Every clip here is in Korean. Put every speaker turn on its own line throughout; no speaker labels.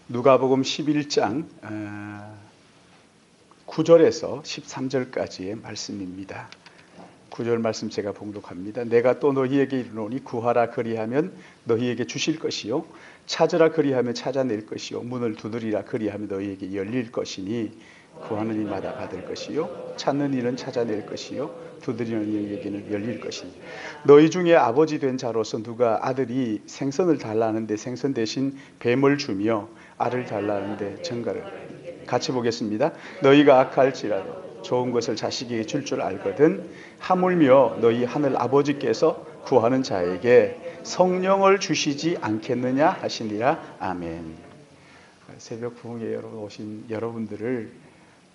누가복음 11장 9절에서 13절까지의 말씀입니다. 9절 말씀 제가 봉독합니다. 내가 또 너희에게 이르노니 구하라 그리하면 너희에게 주실 것이요 찾으라 그리하면 찾아낼 것이요 문을 두드리라 그리하면 너희에게 열릴 것이니 구하는 이마다 받을 것이요 찾는 이는 찾아낼 것이요 두드리는 이에게는 열릴 것이니 너희 중에 아버지 된 자로서 누가 아들이 생선을 달라는데 생선 대신 뱀을 주며 알을 달라는데 정갈을 같이 보겠습니다. 너희가 악할지라도 좋은 것을 자식에게 줄 줄 알거든 하물며 너희 하늘 아버지께서 구하는 자에게 성령을 주시지 않겠느냐 하시니라. 아멘. 새벽 부흥회 오신 여러분들을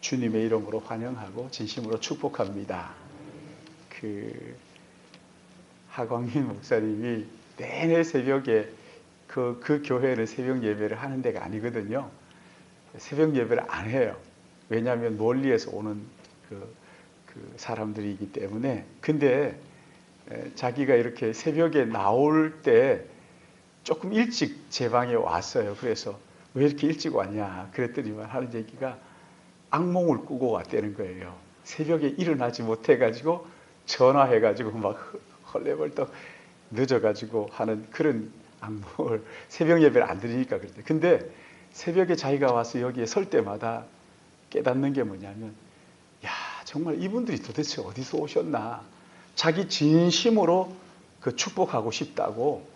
주님의 이름으로 환영하고 진심으로 축복합니다. 하광민 목사님이 내내 새벽에 그 교회는 새벽 예배를 하는 데가 아니거든요. 새벽 예배를 안 해요. 왜냐하면 멀리에서 오는 그 사람들이기 때문에. 근데 자기가 이렇게 새벽에 나올 때 조금 일찍 제 방에 왔어요. 그래서 왜 이렇게 일찍 왔냐 그랬더니만 하는 얘기가 악몽을 꾸고 왔다는 거예요. 새벽에 일어나지 못해가지고 전화해가지고 막 헐레벌떡 늦어가지고 하는 그런 악몽을 새벽 예배를 안 드리니까 그랬대. 근데 새벽에 자기가 와서 여기에 설 때마다 깨닫는 게 뭐냐면 야 정말 이분들이 도대체 어디서 오셨나. 자기 진심으로 그 축복하고 싶다고.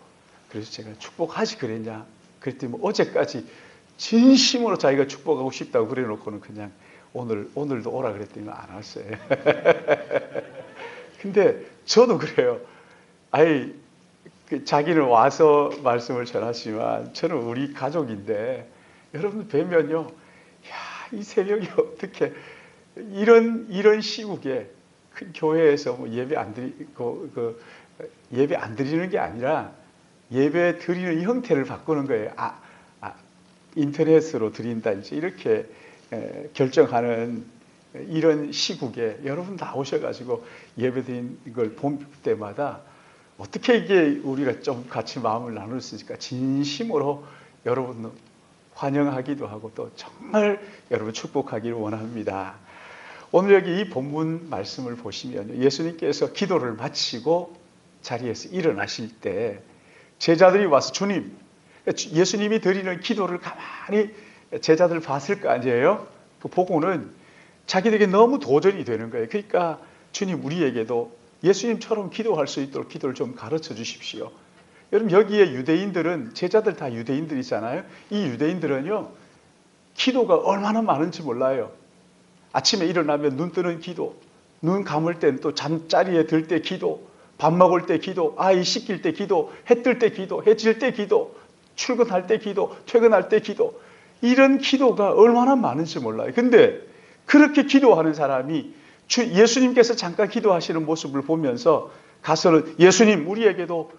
그래서 제가 축복하지 그랬냐 그랬더니 뭐 어제까지 진심으로 자기가 축복하고 싶다고 그래 놓고는 그냥 오늘도 오라 그랬더니 안 왔어요. 근데 저도 그래요. 자기는 와서 말씀을 전하지만 저는 우리 가족인데 여러분 뵈면요, 이 새벽에 어떻게 이런 시국에 큰 교회에서 뭐 예배 안 드리는 게 아니라 예배 드리는 형태를 바꾸는 거예요. 인터넷으로 드린다 이제 이렇게 결정하는 이런 시국에 여러분 나오셔가지고 예배 드리는 걸 볼 때마다 어떻게 이게 우리가 좀 같이 마음을 나눌 수 있을까 진심으로 여러분 환영하기도 하고 또 정말 여러분 축복하기를 원합니다. 오늘 여기 이 본문 말씀을 보시면 예수님께서 기도를 마치고 자리에서 일어나실 때 제자들이 와서 주님, 예수님이 드리는 기도를 가만히 제자들 봤을 거 아니에요? 그 보고는 자기들에게 너무 도전이 되는 거예요. 그러니까 주님 우리에게도 예수님처럼 기도할 수 있도록 기도를 좀 가르쳐 주십시오. 여러분 여기에 유대인들은 제자들 다 유대인들이잖아요. 이 유대인들은요 기도가 얼마나 많은지 몰라요. 아침에 일어나면 눈 뜨는 기도, 눈 감을 땐 또 잠자리에 들 때 기도, 밥 먹을 때 기도, 아이 씻길 때 기도, 해 뜰 때 기도, 해 질 때 기도, 출근할 때 기도, 퇴근할 때 기도. 이런 기도가 얼마나 많은지 몰라요. 근데 그렇게 기도하는 사람이 예수님께서 잠깐 기도하시는 모습을 보면서 가서는 예수님 우리에게도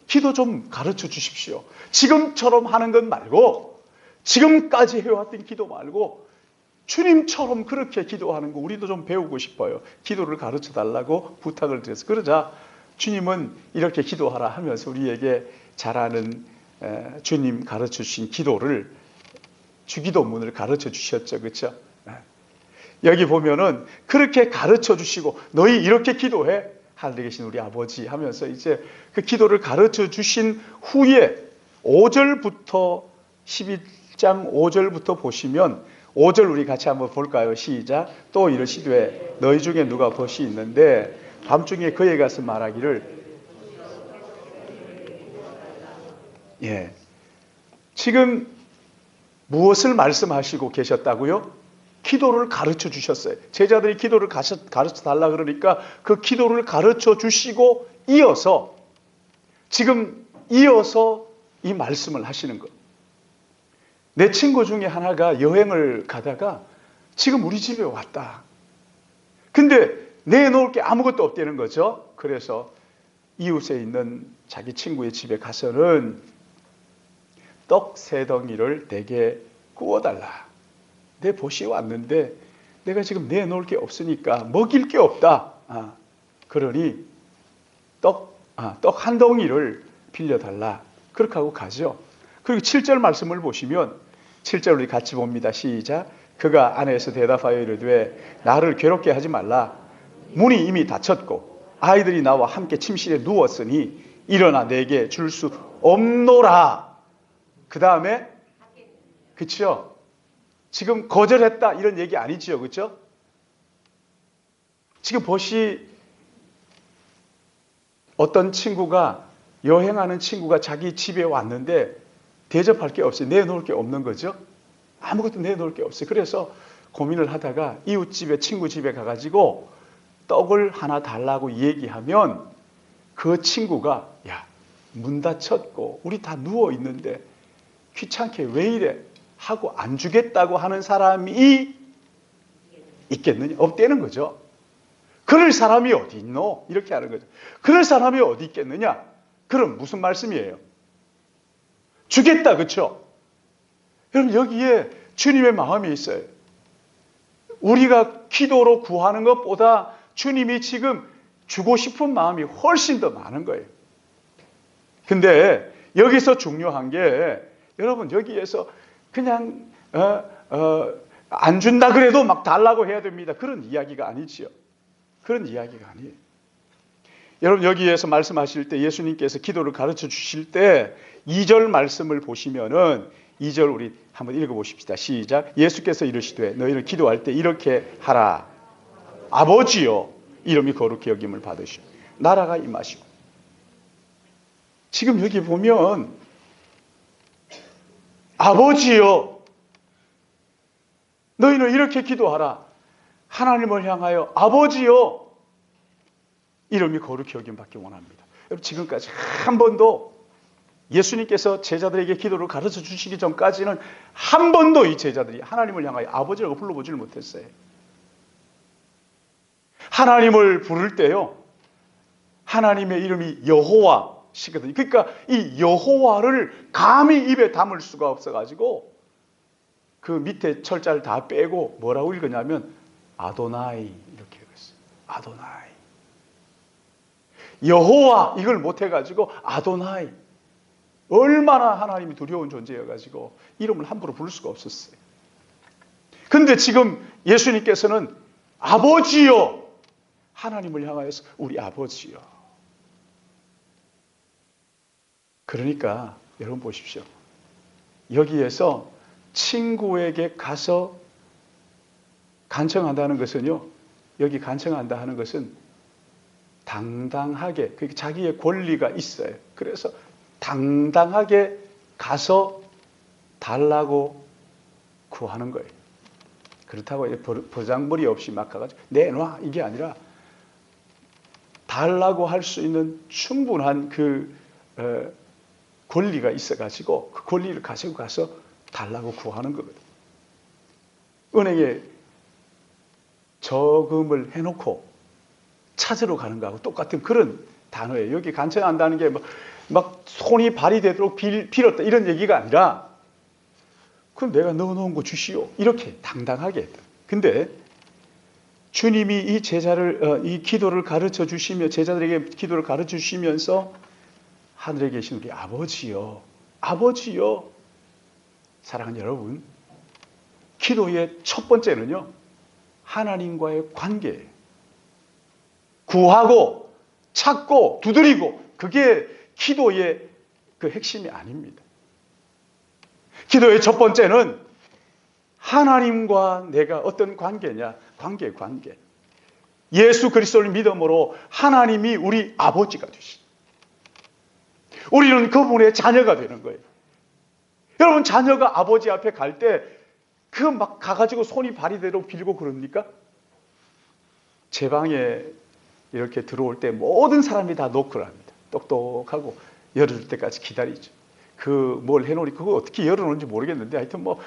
기도 좀 가르쳐 주십시오. 지금처럼 하는 것 말고 지금까지 해왔던 기도 말고 주님처럼 그렇게 기도하는 거 우리도 좀 배우고 싶어요. 기도를 가르쳐 달라고 부탁을 드려서 그러자 주님은 이렇게 기도하라 하면서 우리에게 잘하는 주님 가르쳐 주신 기도를 주기도문을 가르쳐 주셨죠. 그렇죠? 여기 보면은 그렇게 가르쳐 주시고 너희 이렇게 기도해 하늘에 계신 우리 아버지 하면서 이제 그 기도를 가르쳐 주신 후에 5절부터 11장 5절부터 보시면 5절 우리 같이 한번 볼까요? 시작. 또 이르시되 너희 중에 누가 벗이 있는데 밤중에 그에 가서 말하기를 지금 무엇을 말씀하시고 계셨다고요? 기도를 가르쳐 주셨어요. 제자들이 기도를 가르쳐 달라 그러니까 그 기도를 가르쳐 주시고 이어서 이 말씀을 하시는 것. 내 친구 중에 하나가 여행을 가다가 지금 우리 집에 왔다. 근데 내놓을 게 아무것도 없다는 거죠. 그래서 이웃에 있는 자기 친구의 집에 가서는 떡 3덩이를 내게 구워달라. 내 보시에 왔는데 내가 지금 내놓을 게 없으니까 먹일 게 없다. 그러니 떡 1덩이를 빌려달라. 그렇게 하고 가죠. 그리고 7절 말씀을 보시면 7절 우리 같이 봅니다. 시작. 그가 아내에서 대답하여 이르되 나를 괴롭게 하지 말라. 문이 이미 닫혔고 아이들이 나와 함께 침실에 누웠으니 일어나 내게 줄 수 없노라. 그 다음에 그쵸? 지금 거절했다 이런 얘기 아니지요, 그렇죠? 지금 보시 어떤 친구가 여행하는 친구가 자기 집에 왔는데 대접할 게 없어요. 내놓을 게 없는 거죠. 아무것도 내놓을 게 없어요. 그래서 고민을 하다가 이웃집에 친구 집에 가가지고 떡을 하나 달라고 얘기하면 그 친구가 야, 문 닫혔고 우리 다 누워 있는데 귀찮게 왜 이래 하고 안 주겠다고 하는 사람이 있겠느냐? 없다는 거죠. 그럴 사람이 어디 있노? 이렇게 하는 거죠. 그럴 사람이 어디 있겠느냐? 그럼 무슨 말씀이에요? 주겠다, 그렇죠? 여러분 여기에 주님의 마음이 있어요. 우리가 기도로 구하는 것보다 주님이 지금 주고 싶은 마음이 훨씬 더 많은 거예요. 근데 여기서 중요한 게 여러분 여기에서 그냥 안 준다 그래도 막 달라고 해야 됩니다. 그런 이야기가 아니지요. 그런 이야기가 아니에요. 여러분 여기에서 말씀하실 때 예수님께서 기도를 가르쳐 주실 때 2절 말씀을 보시면은 2절 우리 한번 읽어보십시다. 시작. 예수께서 이르시되 너희를 기도할 때 이렇게 하라. 아버지여 이름이 거룩히 여김을 받으시오. 나라가 임하시고. 지금 여기 보면 아버지여 너희는 이렇게 기도하라. 하나님을 향하여 아버지여 이름이 거룩히 여김 받기 원합니다. 여러분 지금까지 한 번도 예수님께서 제자들에게 기도를 가르쳐 주시기 전까지는 한 번도 이 제자들이 하나님을 향하여 아버지라고 불러보지를 못했어요. 하나님을 부를 때요. 하나님의 이름이 여호와시거든요. 그러니까 이 여호와를 감히 입에 담을 수가 없어가지고 그 밑에 철자를 다 빼고 뭐라고 읽으냐면 아도나이 이렇게 읽었어요. 아도나이. 여호와 이걸 못해가지고 아도나이. 얼마나 하나님이 두려운 존재여가지고 이름을 함부로 부를 수가 없었어요. 근데 지금 예수님께서는 아버지여 하나님을 향하여서 우리 아버지여. 그러니까 여러분 보십시오. 여기에서 친구에게 가서 간청한다는 것은요. 여기 간청한다 하는 것은 당당하게 자기의 권리가 있어요. 그래서 당당하게 가서 달라고 구하는 거예요. 그렇다고 보장머리 없이 막 가가지고 내놔 이게 아니라 달라고 할 수 있는 충분한 그 권리가 있어가지고 그 권리를 가지고 가서 달라고 구하는 거거든요. 은행에 저금을 해놓고 찾으러 가는 거하고 똑같은 그런 단어예요. 여기 간청한다는 게 막 손이 발이 되도록 빌었다 이런 얘기가 아니라 그럼 내가 넣어놓은 거 주시오. 이렇게 당당하게 했다. 근데 주님이 이 제자를 이 기도를 가르쳐 주시며 제자들에게 기도를 가르쳐 주시면서 하늘에 계신 우리 아버지요. 아버지요. 사랑하는 여러분. 기도의 첫 번째는요. 하나님과의 관계예요. 구하고 찾고 두드리고 그게 기도의 그 핵심이 아닙니다. 기도의 첫 번째는 하나님과 내가 어떤 관계냐? 관계. 예수 그리스도를 믿음으로 하나님이 우리 아버지가 되신. 우리는 그분의 자녀가 되는 거예요. 여러분 자녀가 아버지 앞에 갈 때 그 막 가가지고 손이 발이 되도록 빌고 그럽니까? 제 방에 이렇게 들어올 때 모든 사람이 다 노크를 합니다. 똑똑하고 열을 때까지 기다리죠. 그 뭘 해놓으니 그거 어떻게 열어놓는지 모르겠는데 하여튼 뭐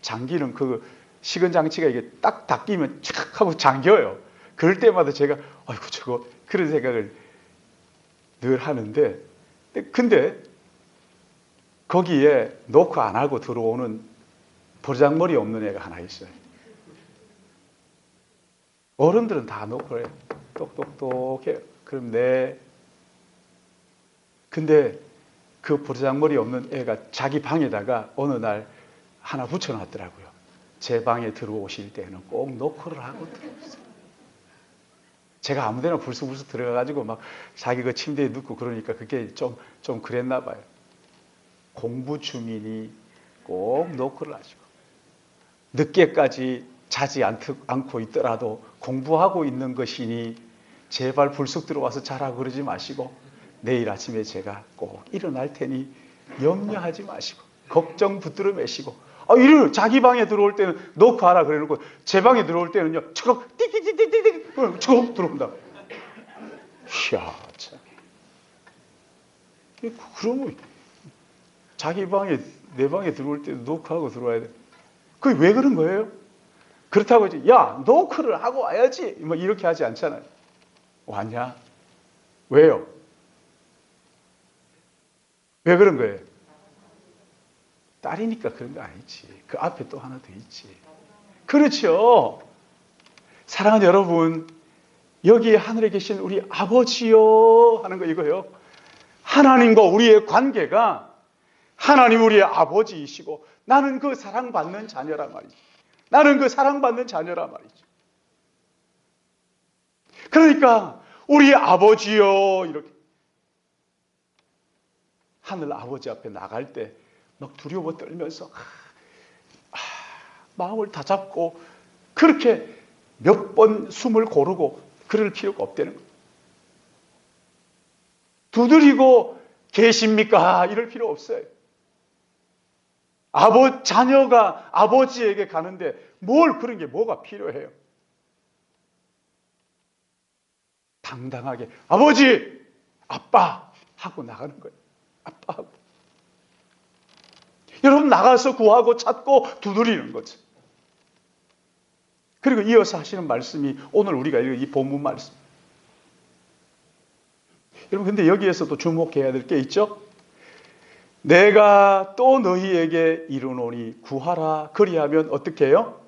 잠기는 그 식은 장치가 이게 딱 닫히면 착 하고 잠겨요. 그럴 때마다 제가 아이고 저거 그런 생각을 늘 하는데 근데 거기에 노크 안 하고 들어오는 버장머리 없는 애가 하나 있어요. 어른들은 다 노크를 해요. 똑똑똑해요. 그럼 근데 그 버장머리 없는 애가 자기 방에다가 어느 날 하나 붙여놨더라고요. 제 방에 들어오실 때는 꼭 노크를 하고 들어오세요. 제가 아무데나 불쑥불쑥 들어가가지고 막 자기 그 침대에 눕고 그러니까 그게 좀 그랬나 봐요. 공부 중이니 꼭 노크를 하시고, 늦게까지 자지 않고 있더라도 공부하고 있는 것이니 제발 불쑥 들어와서 자라고 그러지 마시고, 내일 아침에 제가 꼭 일어날 테니 염려하지 마시고 걱정 붙들어 매시고, 이를 자기 방에 들어올 때는 노크하라 그래놓고 제 방에 들어올 때는요 척 띠띠띠띠띠 척 들어온다. 이야 참. 그러면 자기 방에 내 방에 들어올 때도 노크하고 들어와야 돼. 그게 왜 그런 거예요? 그렇다고 이제 야 노크를 하고 와야지 뭐 이렇게 하지 않잖아요. 왔냐? 왜요? 왜 그런 거예요? 딸이니까 그런 거 아니지. 그 앞에 또 하나 더 있지. 그렇죠. 사랑하는 여러분, 여기 하늘에 계신 우리 아버지요 하는 거 이거요. 하나님과 우리의 관계가 하나님 우리의 아버지이시고 나는 그 사랑받는 자녀란 말이죠. 나는 그 사랑받는 자녀란 말이죠. 그러니까 우리 아버지요 이렇게 하늘 아버지 앞에 나갈 때 막 두려워 떨면서 마음을 다잡고 그렇게 몇 번 숨을 고르고 그럴 필요가 없다는 거예요. 두드리고 계십니까? 이럴 필요 없어요. 자녀가 아버지에게 가는데 뭘 그런 게 뭐가 필요해요? 당당하게 아버지, 아빠 하고 나가는 거예요. 아빠하고. 여러분 나가서 구하고 찾고 두드리는 거죠. 그리고 이어서 하시는 말씀이 오늘 우리가 읽은 이 본문 말씀. 여러분 근데 여기에서도 주목해야 될 게 있죠. 내가 또 너희에게 이르노니 구하라 그리하면 어떻게 해요?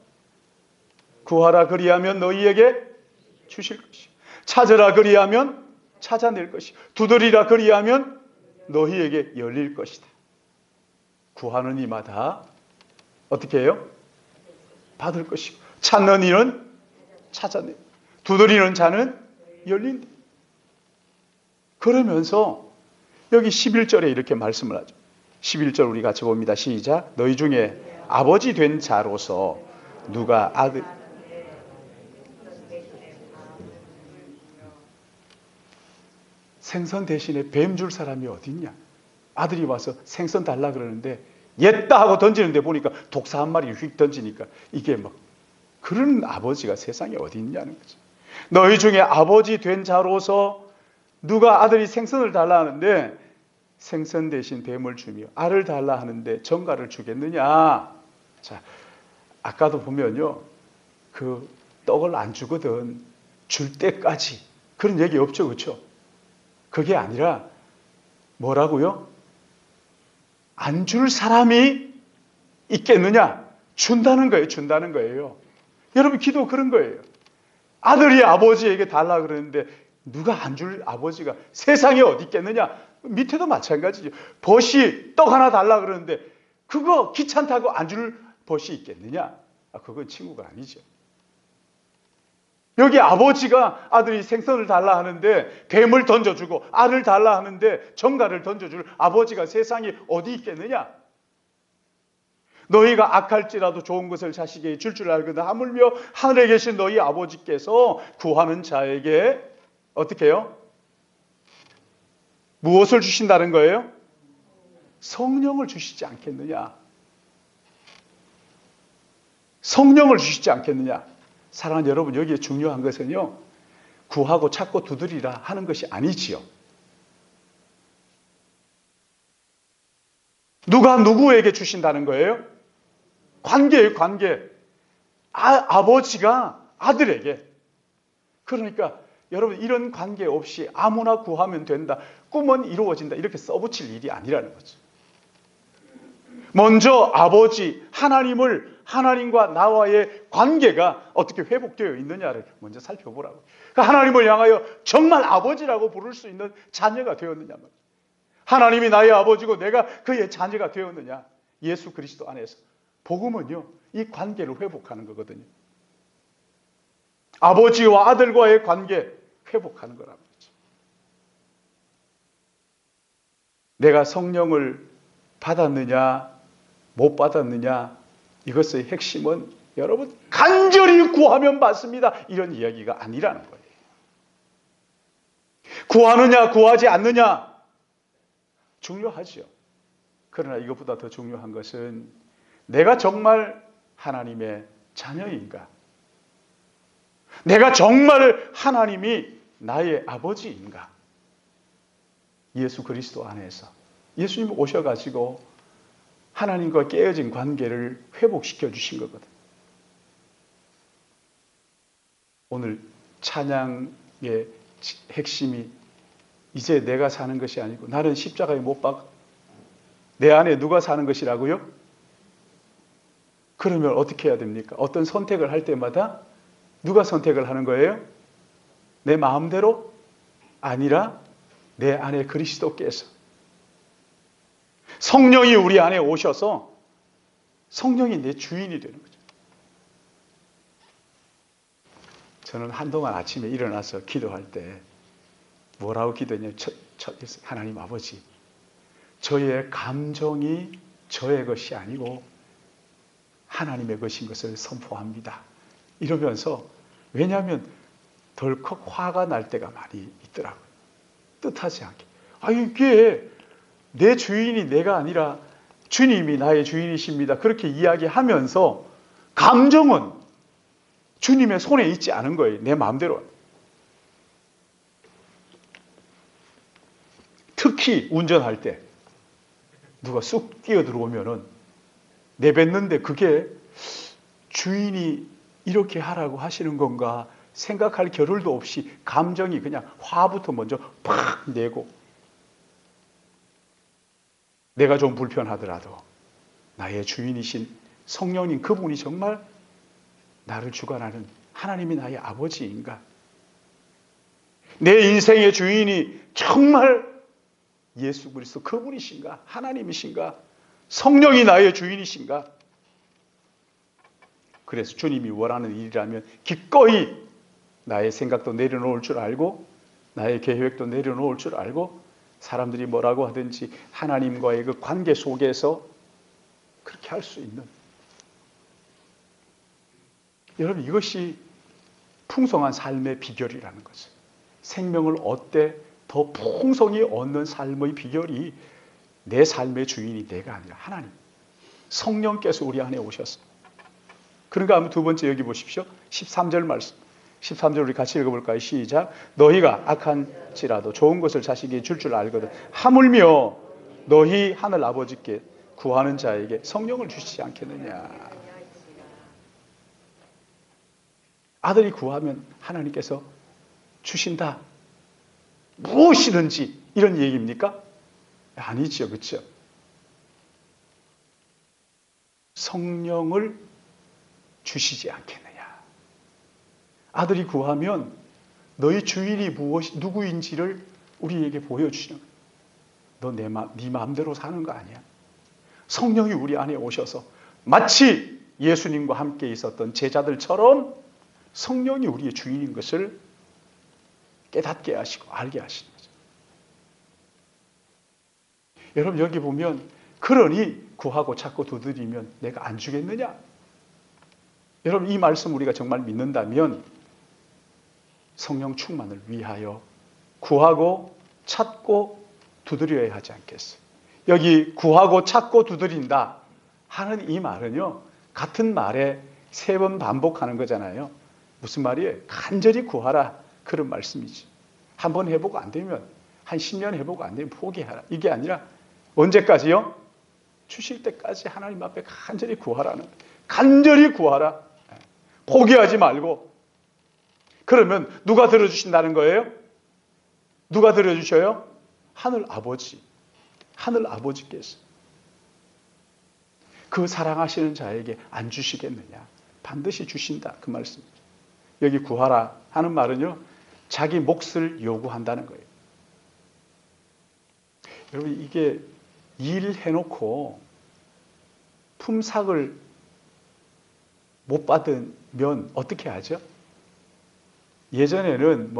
구하라 그리하면 너희에게 주실 것이요. 찾으라 그리하면 찾아낼 것이요. 두드리라 그리하면 너희에게 열릴 것이다. 구하는 이마다 어떻게 해요? 받을 것이고 찾는 이는 찾아내 두드리는 자는 열린다. 그러면서 여기 11절에 이렇게 말씀을 하죠. 11절 우리 같이 봅니다. 시작. 너희 중에 아버지 된 자로서 누가 아들 생선 대신에 뱀 줄 사람이 어디 있냐? 아들이 와서 생선 달라 그러는데 옛다 하고 던지는데 보니까 독사 한 마리 휙 던지니까 이게 막 그런 아버지가 세상에 어디 있냐는 거죠. 너희 중에 아버지 된 자로서 누가 아들이 생선을 달라 하는데 생선 대신 뱀을 주며 알을 달라 하는데 정갈을 주겠느냐. 자, 아까도 보면요 그 떡을 안 주거든 줄 때까지 그런 얘기 없죠. 그렇죠? 그게 아니라 뭐라고요? 안 줄 사람이 있겠느냐? 준다는 거예요. 준다는 거예요. 여러분 기도 그런 거예요. 아들이 아버지에게 달라 그러는데 누가 안 줄 아버지가 세상에 어디 있겠느냐? 밑에도 마찬가지죠. 벗이 떡 하나 달라 그러는데 그거 귀찮다고 안 줄 벗이 있겠느냐? 그건 친구가 아니죠. 여기 아버지가 아들이 생선을 달라 하는데 뱀을 던져주고 알을 달라 하는데 정갈을 던져줄 아버지가 세상에 어디 있겠느냐? 너희가 악할지라도 좋은 것을 자식에게 줄 알거든 하물며 하늘에 계신 너희 아버지께서 구하는 자에게 어떻게 해요? 무엇을 주신다는 거예요? 성령을 주시지 않겠느냐? 성령을 주시지 않겠느냐? 사랑하는 여러분, 여기에 중요한 것은요, 구하고 찾고 두드리라 하는 것이 아니지요. 누가 누구에게 주신다는 거예요? 관계예요, 관계. 아버지가 아들에게. 그러니까 여러분 이런 관계 없이 아무나 구하면 된다, 꿈은 이루어진다 이렇게 써붙일 일이 아니라는 거죠. 먼저 아버지 하나님과 나와의 관계가 어떻게 회복되어 있느냐를 먼저 살펴보라고. 그러니까 하나님을 향하여 정말 아버지라고 부를 수 있는 자녀가 되었느냐 말이에요. 하나님이 나의 아버지고 내가 그의 자녀가 되었느냐. 예수 그리스도 안에서 복음은요, 이 관계를 회복하는 거거든요. 아버지와 아들과의 관계 회복하는 거라는 거죠. 내가 성령을 받았느냐 못 받았느냐, 이것의 핵심은 여러분 간절히 구하면 받습니다, 이런 이야기가 아니라는 거예요. 구하느냐 구하지 않느냐 중요하죠. 그러나 이것보다 더 중요한 것은 내가 정말 하나님의 자녀인가? 내가 정말 하나님이 나의 아버지인가? 예수 그리스도 안에서 예수님 오셔가지고 하나님과 깨어진 관계를 회복시켜 주신 거거든. 오늘 찬양의 핵심이 이제 내가 사는 것이 아니고 나는 십자가에 못 박아 내 안에 누가 사는 것이라고요? 그러면 어떻게 해야 됩니까? 어떤 선택을 할 때마다 누가 선택을 하는 거예요? 내 마음대로? 아니라 내 안에 그리스도께서, 성령이 우리 안에 오셔서 성령이 내 주인이 되는 거죠. 저는 한동안 아침에 일어나서 기도할 때 뭐라고 기도했냐면, 하나님 아버지, 저의 감정이 저의 것이 아니고 하나님의 것인 것을 선포합니다. 이러면서, 왜냐하면 덜컥 화가 날 때가 많이 있더라고요. 뜻하지 않게. 이게 내 주인이 내가 아니라 주님이 나의 주인이십니다, 그렇게 이야기하면서 감정은 주님의 손에 있지 않은 거예요. 내 마음대로. 특히 운전할 때 누가 쑥 뛰어들어오면은 내뱉는데 그게 주인이 이렇게 하라고 하시는 건가 생각할 겨를도 없이 감정이 그냥 화부터 먼저 팍 내고, 내가 좀 불편하더라도 나의 주인이신 성령님 그분이 정말 나를 주관하는 하나님이 나의 아버지인가? 내 인생의 주인이 정말 예수 그리스도 그분이신가? 하나님이신가? 성령이 나의 주인이신가? 그래서 주님이 원하는 일이라면 기꺼이 나의 생각도 내려놓을 줄 알고, 나의 계획도 내려놓을 줄 알고, 사람들이 뭐라고 하든지 하나님과의 그 관계 속에서 그렇게 할 수 있는, 여러분 이것이 풍성한 삶의 비결이라는 거죠. 생명을 얻되 더 풍성히 얻는 삶의 비결이 내 삶의 주인이 내가 아니라 하나님, 성령께서 우리 안에 오셔서. 그러니까 한번 두 번째 여기 보십시오. 13절 말씀. 13절 우리 같이 읽어볼까요? 시작. 너희가 악한지라도 좋은 것을 자식에게 줄 알거든 하물며 너희 하늘 아버지께 구하는 자에게 성령을 주시지 않겠느냐. 아들이 구하면 하나님께서 주신다. 무엇이든지 이런 얘기입니까? 아니죠. 그렇죠? 성령을 주시지 않겠느냐. 아들이 구하면 너희 주인이 누구인지를 우리에게 보여주시는 거예요. 너 네 마음대로 사는 거 아니야. 성령이 우리 안에 오셔서 마치 예수님과 함께 있었던 제자들처럼 성령이 우리의 주인인 것을 깨닫게 하시고 알게 하시는 거죠. 여러분 여기 보면 그러니 구하고 찾고 두드리면 내가 안 주겠느냐? 여러분 이 말씀 우리가 정말 믿는다면 성령 충만을 위하여 구하고 찾고 두드려야 하지 않겠어요? 여기 구하고 찾고 두드린다 하는 이 말은요, 같은 말에 3번 반복하는 거잖아요. 무슨 말이에요? 간절히 구하라, 그런 말씀이지. 한 번 해보고 안 되면, 한 10년 해보고 안 되면 포기하라, 이게 아니라 언제까지요? 주실 때까지 하나님 앞에 간절히 구하라는, 간절히 구하라, 포기하지 말고. 그러면 누가 들어주신다는 거예요? 누가 들어주셔요? 하늘 아버지, 하늘 아버지께서. 그 사랑하시는 자에게 안 주시겠느냐? 반드시 주신다, 그 말씀이죠. 여기 구하라 하는 말은요, 자기 몫을 요구한다는 거예요. 여러분 이게 일해놓고 품삯을 못 받으면 어떻게 하죠? 예전에는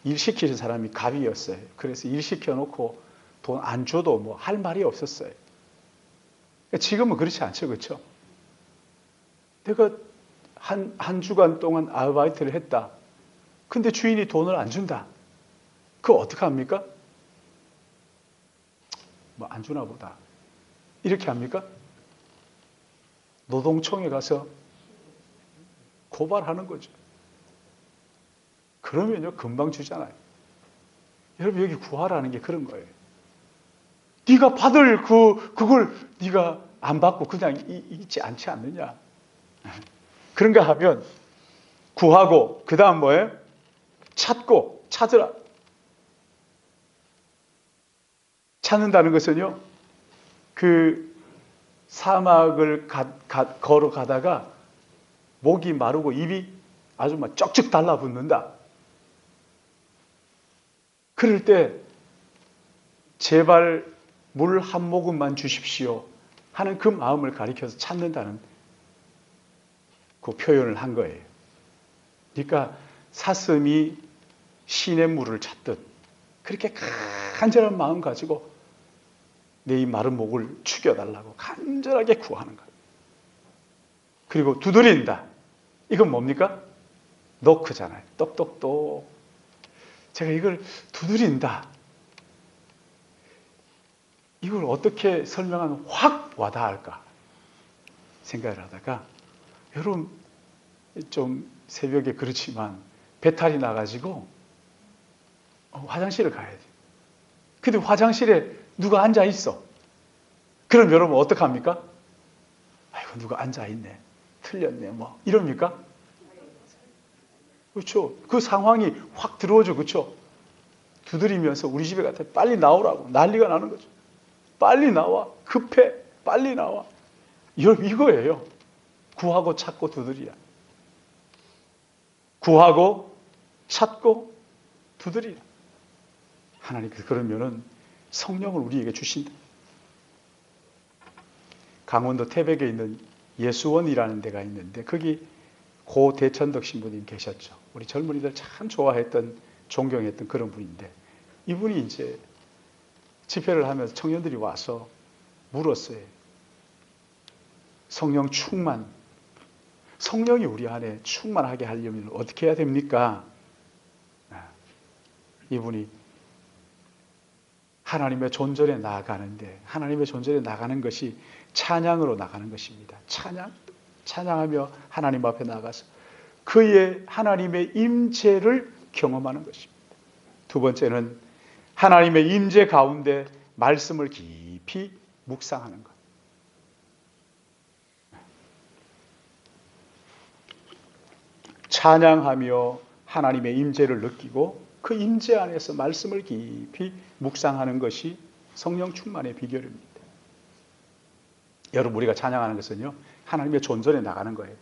일 시키는 사람이 갑이었어요. 그래서 일 시켜놓고 돈 안 줘도 뭐 할 말이 없었어요. 지금은 그렇지 않죠. 그렇죠? 내가 한 주간 동안 아르바이트를 했다. 근데 주인이 돈을 안 준다. 그거 어떻게 합니까? 뭐 안 주나 보다. 이렇게 합니까? 노동청에 가서 고발하는 거죠. 그러면요, 금방 주잖아요. 여러분, 여기 구하라는 게 그런 거예요. 네가 받을 그걸 네가 안 받고 그냥 있지 않지 않느냐. 그런가 하면 구하고, 그 다음 뭐예요? 찾고, 찾으라. 찾는다는 것은요, 그 사막을 걸어가다가 목이 마르고 입이 아주 막 쩍쩍 달라붙는다. 그럴 때 제발 물 한 모금만 주십시오 하는 그 마음을 가리켜서 찾는다는 그 표현을 한 거예요. 그러니까 사슴이 시냇물을 찾듯 그렇게 간절한 마음 가지고 내 이 마른 목을 죽여달라고 간절하게 구하는 거예요. 그리고 두드린다. 이건 뭡니까? 노크잖아요. 똑똑똑. 제가 이걸 두드린다. 이걸 어떻게 설명하면 확 와닿을까 생각을 하다가, 여러분 좀 새벽에 그렇지만 배탈이 나가지고 화장실을 가야 돼요. 근데 화장실에 누가 앉아 있어. 그럼 여러분 어떡합니까? 아이고, 누가 앉아 있네. 틀렸네. 뭐 이럽니까? 그렇죠. 그 상황이 확 들어오죠. 그렇죠. 두드리면서 우리 집에 갔다 빨리 나오라고 난리가 나는 거죠. 빨리 나와. 급해. 빨리 나와. 이거예요. 구하고 찾고 두드리라. 구하고 찾고 두드리라. 하나님께서 그러면은 성령을 우리에게 주신다. 강원도 태백에 있는 예수원이라는 데가 있는데, 거기 고 대천덕 신부님 계셨죠. 우리 젊은이들 참 좋아했던, 존경했던 그런 분인데, 이분이 이제 집회를 하면서 청년들이 와서 물었어요. 성령 충만, 성령이 우리 안에 충만하게 하려면 어떻게 해야 됩니까? 이분이 하나님의 존전에 나아가는데, 하나님의 존전에 나가는 것이 찬양으로 나가는 것입니다. 찬양하며 하나님 앞에 나가서 그의 하나님의 임재를 경험하는 것입니다. 두 번째는 하나님의 임재 가운데 말씀을 깊이 묵상하는 것. 찬양하며 하나님의 임재를 느끼고 그 임재 안에서 말씀을 깊이 묵상하는 것이 성령 충만의 비결입니다. 여러분, 우리가 찬양하는 것은요, 하나님의 존전에 나가는 거예요.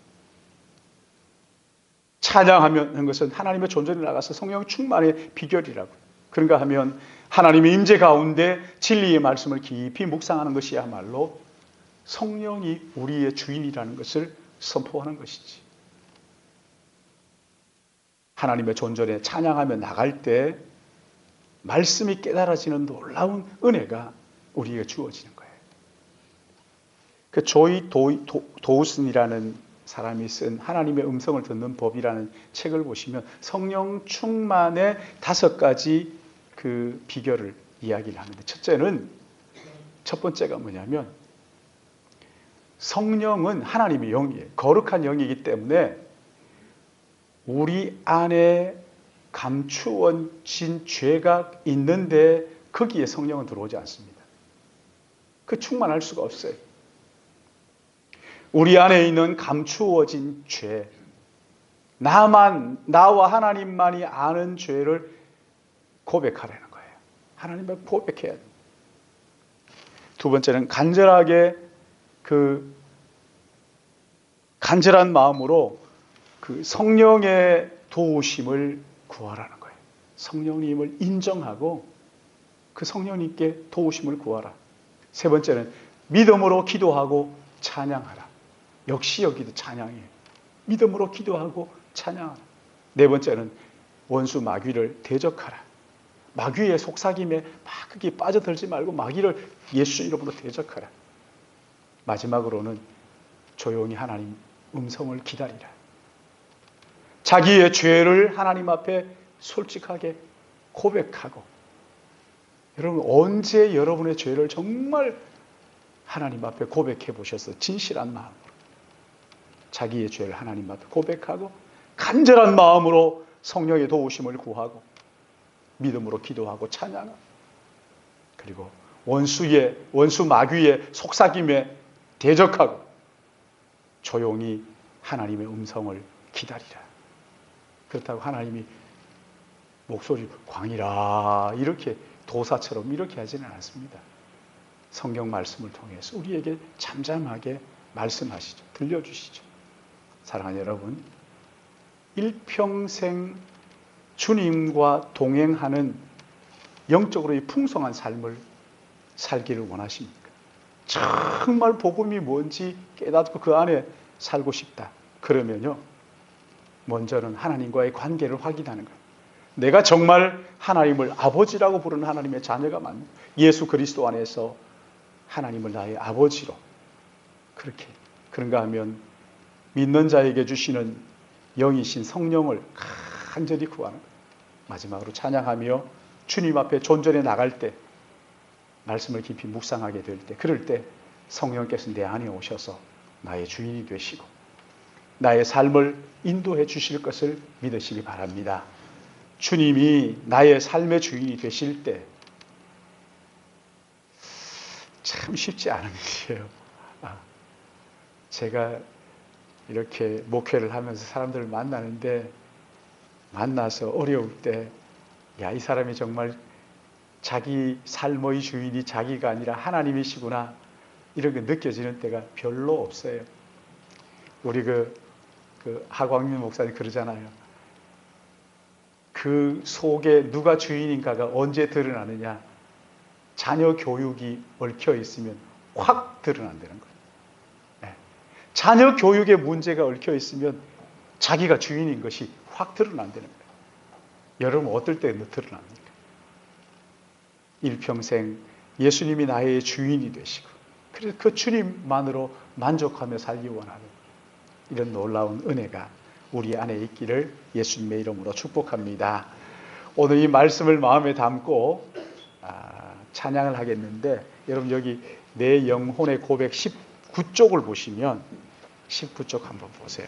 찬양하는 것은 하나님의 존전에 나가서 성령 충만의 비결이라고. 그런가 하면 하나님의 임재 가운데 진리의 말씀을 깊이 묵상하는 것이야말로 성령이 우리의 주인이라는 것을 선포하는 것이지. 하나님의 존전에 찬양하며 나갈 때 말씀이 깨달아지는 놀라운 은혜가 우리에게 주어지는 거예요. 그 조이 도우슨이라는 사람이 쓴 하나님의 음성을 듣는 법이라는 책을 보시면 성령 충만의 5가지 그 비결을 이야기를 하는데, 첫 번째가 뭐냐면, 성령은 하나님의 영이에요. 거룩한 영이기 때문에 우리 안에 감추어진 죄가 있는데 거기에 성령은 들어오지 않습니다. 그 충만할 수가 없어요. 우리 안에 있는 감추어진 죄, 나와 하나님만이 아는 죄를 고백하라는 거예요. 하나님을 고백해야 돼요. 두 번째는 간절한 마음으로 그 성령의 도우심을 구하라는 거예요. 성령님을 인정하고 그 성령님께 도우심을 구하라. 세 번째는 믿음으로 기도하고 찬양하라. 역시 여기도 찬양이에요. 믿음으로 기도하고 찬양하라. 네 번째는 원수 마귀를 대적하라. 마귀의 속삭임에 막 그게 빠져들지 말고 마귀를 예수 이름으로 대적하라. 마지막으로는 조용히 하나님 음성을 기다리라. 자기의 죄를 하나님 앞에 솔직하게 고백하고, 여러분 언제 여러분의 죄를 정말 하나님 앞에 고백해 보셔서 진실한 마음으로 자기의 죄를 하나님 앞에 고백하고 간절한 마음으로 성령의 도우심을 구하고 믿음으로 기도하고 찬양하고, 그리고 원수 마귀의 속삭임에 대적하고 조용히 하나님의 음성을 기다리라. 그렇다고 하나님이 목소리 광이라 이렇게 도사처럼 이렇게 하지는 않습니다. 성경 말씀을 통해서 우리에게 잠잠하게 말씀하시죠. 들려주시죠. 사랑하는 여러분, 일평생 주님과 동행하는 영적으로 풍성한 삶을 살기를 원하십니까? 정말 복음이 뭔지 깨닫고 그 안에 살고 싶다. 그러면요, 먼저는 하나님과의 관계를 확인하는 거예요. 내가 정말 하나님을 아버지라고 부르는 하나님의 자녀가 맞는, 예수 그리스도 안에서 하나님을 나의 아버지로 그렇게 그런가 하면 믿는 자에게 주시는 영이신 성령을 간절히 구하는 거예요. 마지막으로 찬양하며 주님 앞에 존전해 나갈 때, 말씀을 깊이 묵상하게 될 때, 그럴 때 성령께서 내 안에 오셔서 나의 주인이 되시고 나의 삶을 인도해 주실 것을 믿으시기 바랍니다. 주님이 나의 삶의 주인이 되실 때 참 쉽지 않은 일이에요. 제가 이렇게 목회를 하면서 사람들을 만나는데, 만나서 어려울 때, 야, 이 사람이 정말 자기 삶의 주인이 자기가 아니라 하나님이시구나, 이런 게 느껴지는 때가 별로 없어요. 우리 그 하광민 목사님 그러잖아요. 그 속에 누가 주인인가가 언제 드러나느냐? 자녀 교육이 얽혀 있으면 확 드러난다는 거예요. 네. 자녀 교육에 문제가 얽혀 있으면 자기가 주인인 것이 확 드러난다는 거예요. 여러분 어떨 때 드러납니까? 일평생 예수님이 나의 주인이 되시고, 그래서 그 주님만으로 만족하며 살기 원하는 이런 놀라운 은혜가 우리 안에 있기를 예수님의 이름으로 축복합니다. 오늘 이 말씀을 마음에 담고 찬양을 하겠는데, 여러분 여기 내 영혼의 고백 19쪽을 보시면 19쪽 한번 보세요.